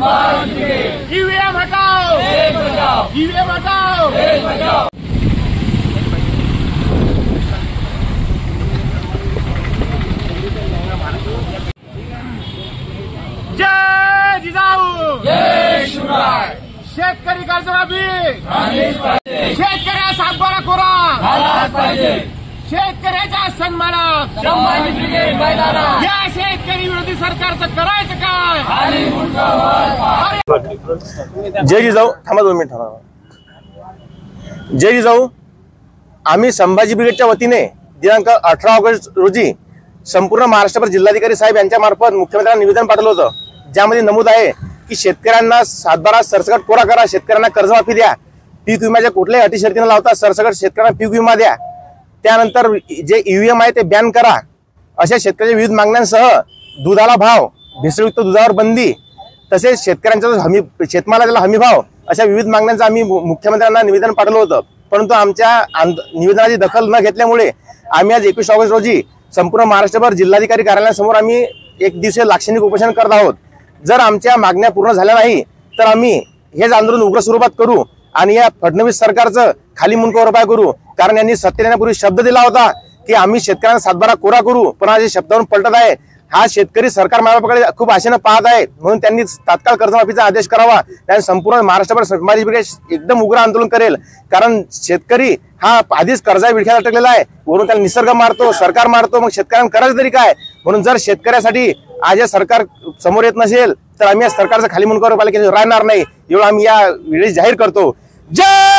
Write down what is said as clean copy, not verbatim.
EVM हटाओ, EVM हटाओ। जय जिजाऊ, जय शिवराय। शेतकरी कर्जमाफी, शेतकऱ्या सातबारा कोरा, शेतकऱ्याच्या सन्मानात संभाजी ब्रिगेड मैदानात या शेतकरी विरोधी सरकारचं करायचं काय? जय जिजाऊ, थांबा 2 मिनिट थांबा। जय जिजाऊ, आम्ही संभाजी ब्रिगेडच्या वतीने दिनांक 18 ऑगस्ट रोजी संपूर्ण महाराष्ट्रभर जिल्हाधिकारी साहेब यांच्या मार्फत मुख्यमंत्र्यांना निवेदन पाठवलं होतं, ज्यामध्ये नमूद आहे की शेतकऱ्यांना सातबारा सरसकट कोरा करा, शेतकऱ्यांना कर्जमाफी द्या, पीक विम्याच्या कुठल्याही अटी शर्ती न लावता सरसकट शेतकऱ्यांना पीक विमा द्या, त्यानंतर जे ईव्हीएम आहे ते बॅन करा, अशा शेतकऱ्यांच्या विविध मागण्यांसह दुधाला भाव, भेसळयुक्त दुधावर बंदी, तसेच शेतकऱ्यांचा शेतमालाला हमी भाव, अशा विविध मागण्यांचं आम्ही मुख्यमंत्र्यांना निवेदन पाठवलं होतं। परंतु आमच्या निवेदनाची दखल न घेतल्यामुळे आम्ही आज 21 ऑगस्ट रोजी संपूर्ण महाराष्ट्रभर जिल्हाधिकारी कार्यालयासमोर आम्ही 1 दिवसीय लाक्षणिक उपोषण करत आहोत। जर आमच्या मागण्या पूर्ण झाल्या नाही तर आम्ही हेच आंदोलन उग्र स्वरूपात करू आणि या फडणवीस सरकारचं खाली मुंडकावर उपाय करू, कारण यांनी सत्तेत येण्यापूर्वी शब्द दिला होता की आम्ही शेतकऱ्यांना सातबारा कोरा करू, पण आज शब्दावरून पलटत आहे। हा शेतकरी सरकार मायबापाकडे खूप आशेने पाहत आहे, म्हणून त्यांनी तात्काळ कर्जमाफीचा आदेश करावा। त्याने संपूर्ण महाराष्ट्रभर संभाजी ब्रिगेड एकदम उग्र आंदोलन करेल, कारण शेतकरी हा आधीच कर्जा विळख्यात अटकलेला आहे, वरून त्याला निसर्ग मारतो, सरकार मारतो, मग शेतकऱ्यांना करायचं तरी काय? म्हणून जर शेतकऱ्यासाठी आज हे सरकार समोर येत नसेल तर आम्ही या सरकारचं खाली मुंडकावर उपाय केल्याशिवाय राहणार नाही, एवढं आम्ही या वेळी जाहीर करतो। जय